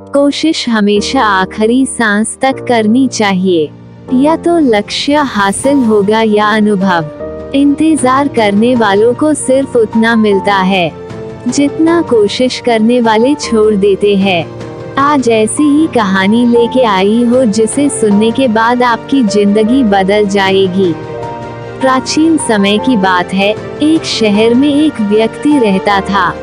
कोशिश हमेशा आखिरी सांस तक करनी चाहिए। या तो लक्ष्य हासिल होगा या अनुभव। इंतजार करने वालों को सिर्फ उतना मिलता है जितना कोशिश करने वाले छोड़ देते हैं। आज ऐसी ही कहानी लेके आई हो जिसे सुनने के बाद आपकी जिंदगी बदल जाएगी। प्राचीन समय की बात है, एक शहर में एक व्यक्ति रहता था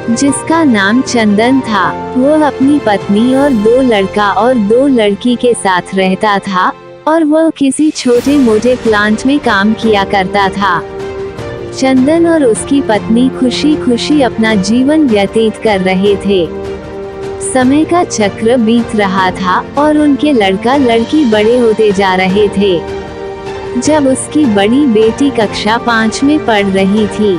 जिसका नाम चंदन था। वो अपनी पत्नी और 2 लड़का और 2 लड़की के साथ रहता था और वह किसी छोटे मोटे प्लांट में काम किया करता था। चंदन और उसकी पत्नी खुशी खुशी अपना जीवन व्यतीत कर रहे थे। समय का चक्र बीत रहा था और उनके लड़का लड़की बड़े होते जा रहे थे। जब उसकी बड़ी बेटी कक्षा 5 में पढ़ रही थी,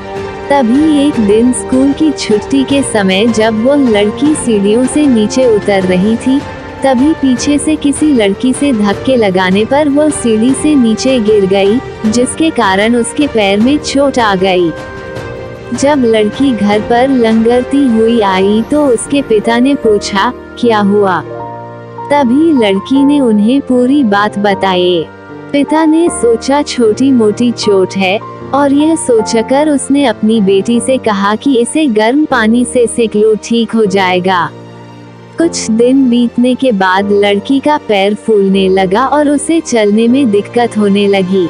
तभी एक दिन स्कूल की छुट्टी के समय जब वह लड़की सीढ़ियों से नीचे उतर रही थी, तभी पीछे से किसी लड़की से धक्के लगाने पर वह सीढ़ी से नीचे गिर गई, जिसके कारण उसके पैर में चोट आ गई। जब लड़की घर पर लंगड़ती हुई आई तो उसके पिता ने पूछा, क्या हुआ? तभी लड़की ने उन्हें पूरी बात बताई। पिता ने सोचा छोटी मोटी चोट है, और यह सोचकर उसने अपनी बेटी से कहा कि इसे गर्म पानी से सेक लो, ठीक हो जाएगा। कुछ दिन बीतने के बाद लड़की का पैर फूलने लगा और उसे चलने में दिक्कत होने लगी।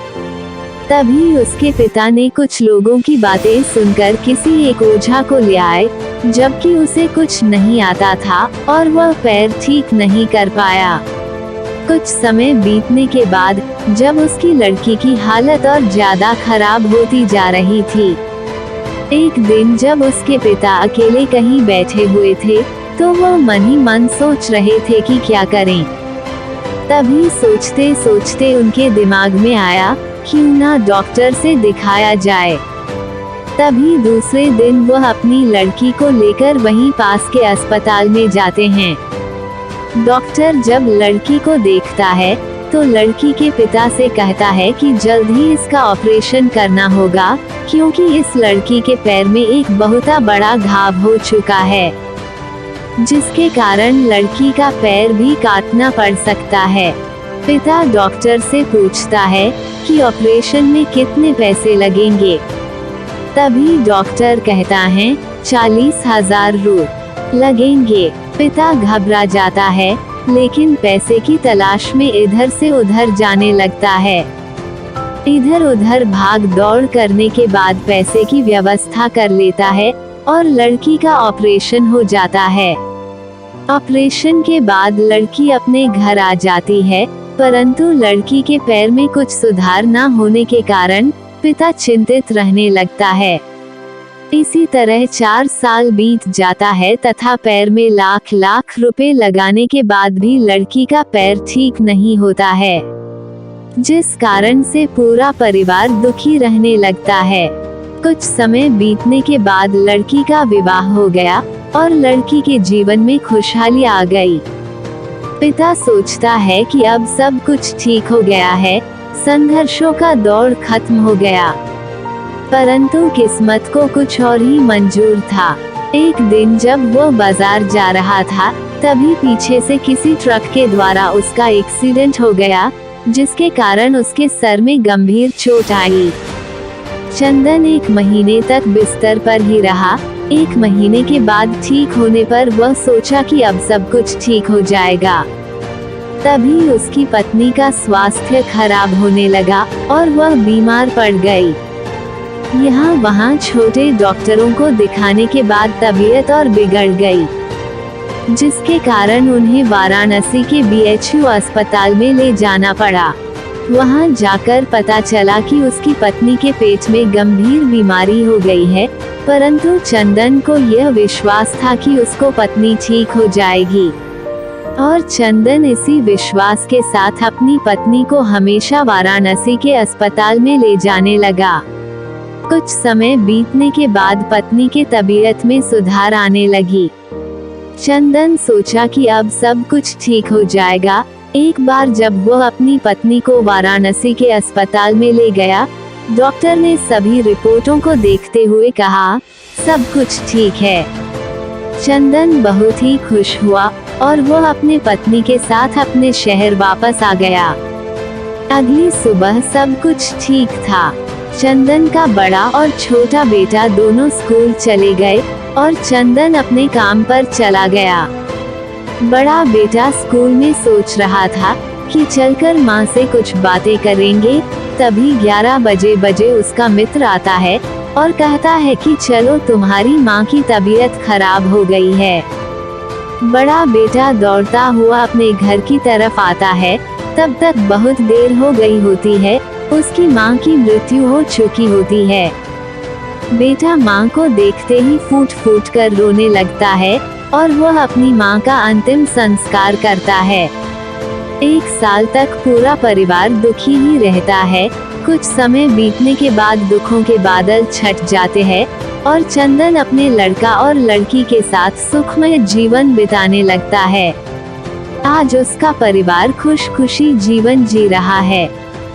तभी उसके पिता ने कुछ लोगों की बातें सुनकर किसी एक ओझा को ले आए, जबकि उसे कुछ नहीं आता था और वह पैर ठीक नहीं कर पाया। कुछ समय बीतने के बाद जब उसकी लड़की की हालत और ज्यादा खराब होती जा रही थी, एक दिन जब उसके पिता अकेले कहीं बैठे हुए थे तो वह मन ही मन सोच रहे थे कि क्या करें। तभी सोचते सोचते उनके दिमाग में आया, क्यों ना डॉक्टर से दिखाया जाए। तभी दूसरे दिन वह अपनी लड़की को लेकर वहीं पास के अस्पताल में जाते हैं। डॉक्टर जब लड़की को देखता है तो लड़की के पिता से कहता है कि जल्द ही इसका ऑपरेशन करना होगा, क्योंकि इस लड़की के पैर में एक बहुत बड़ा घाव हो चुका है, जिसके कारण लड़की का पैर भी काटना पड़ सकता है। पिता डॉक्टर से पूछता है कि ऑपरेशन में कितने पैसे लगेंगे। तभी डॉक्टर कहता है 40,000 रुपये लगेंगे। पिता घबरा जाता है, लेकिन पैसे की तलाश में इधर से उधर जाने लगता है। इधर उधर भाग दौड़ करने के बाद पैसे की व्यवस्था कर लेता है और लड़की का ऑपरेशन हो जाता है। ऑपरेशन के बाद लड़की अपने घर आ जाती है, परंतु लड़की के पैर में कुछ सुधार न होने के कारण पिता चिंतित रहने लगता है। इसी तरह 4 साल बीत जाता है तथा पैर में लाख लाख रुपए लगाने के बाद भी लड़की का पैर ठीक नहीं होता है, जिस कारण से पूरा परिवार दुखी रहने लगता है। कुछ समय बीतने के बाद लड़की का विवाह हो गया और लड़की के जीवन में खुशहाली आ गई। पिता सोचता है कि अब सब कुछ ठीक हो गया है, संघर्षों का दौर खत्म हो गया, परंतु किस्मत को कुछ और ही मंजूर था। एक दिन जब वो बाजार जा रहा था, तभी पीछे से किसी ट्रक के द्वारा उसका एक्सीडेंट हो गया, जिसके कारण उसके सर में गंभीर चोट आई। चंदन 1 महीने तक बिस्तर पर ही रहा। 1 महीने के बाद ठीक होने पर वह सोचा कि अब सब कुछ ठीक हो जाएगा। तभी उसकी पत्नी का स्वास्थ्य खराब होने लगा और वह बीमार पड़ गई। यहाँ वहाँ छोटे डॉक्टरों को दिखाने के बाद तबीयत और बिगड़ गई, जिसके कारण उन्हें वाराणसी के BHU अस्पताल में ले जाना पड़ा। वहाँ जाकर पता चला कि उसकी पत्नी के पेट में गंभीर बीमारी हो गई है, परंतु चंदन को यह विश्वास था कि उसको पत्नी ठीक हो जाएगी, और चंदन इसी विश्वास के साथ अपनी पत्नी को हमेशा वाराणसी के अस्पताल में ले जाने लगा। कुछ समय बीतने के बाद पत्नी के तबीयत में सुधार आने लगी। चंदन सोचा कि अब सब कुछ ठीक हो जाएगा। एक बार जब वह अपनी पत्नी को वाराणसी के अस्पताल में ले गया, डॉक्टर ने सभी रिपोर्टों को देखते हुए कहा, सब कुछ ठीक है। चंदन बहुत ही खुश हुआ और वो अपने पत्नी के साथ अपने शहर वापस आ गया। अगली सुबह सब कुछ ठीक था। चंदन का बड़ा और छोटा बेटा दोनों स्कूल चले गए और चंदन अपने काम पर चला गया। बड़ा बेटा स्कूल में सोच रहा था कि चलकर माँ से कुछ बातें करेंगे। तभी 11 बजे उसका मित्र आता है और कहता है कि चलो तुम्हारी माँ की तबीयत खराब हो गई है। बड़ा बेटा दौड़ता हुआ अपने घर की तरफ आता है। तब तक बहुत देर हो गई होती है, उसकी माँ की मृत्यु हो चुकी होती है। बेटा माँ को देखते ही फूट फूट कर रोने लगता है और वह अपनी माँ का अंतिम संस्कार करता है। 1 साल तक पूरा परिवार दुखी ही रहता है। कुछ समय बीतने के बाद दुखों के बादल छट जाते हैं और चंदन अपने लड़का और लड़की के साथ सुखमय जीवन बिताने लगता है। आज उसका परिवार खुशी जीवन जी रहा है।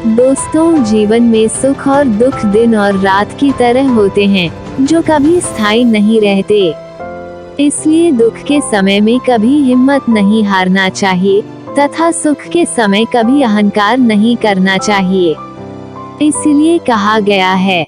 दोस्तों, जीवन में सुख और दुख दिन और रात की तरह होते हैं, जो कभी स्थायी नहीं रहते। इसलिए दुख के समय में कभी हिम्मत नहीं हारना चाहिए तथा सुख के समय कभी अहंकार नहीं करना चाहिए। इसलिए कहा गया है,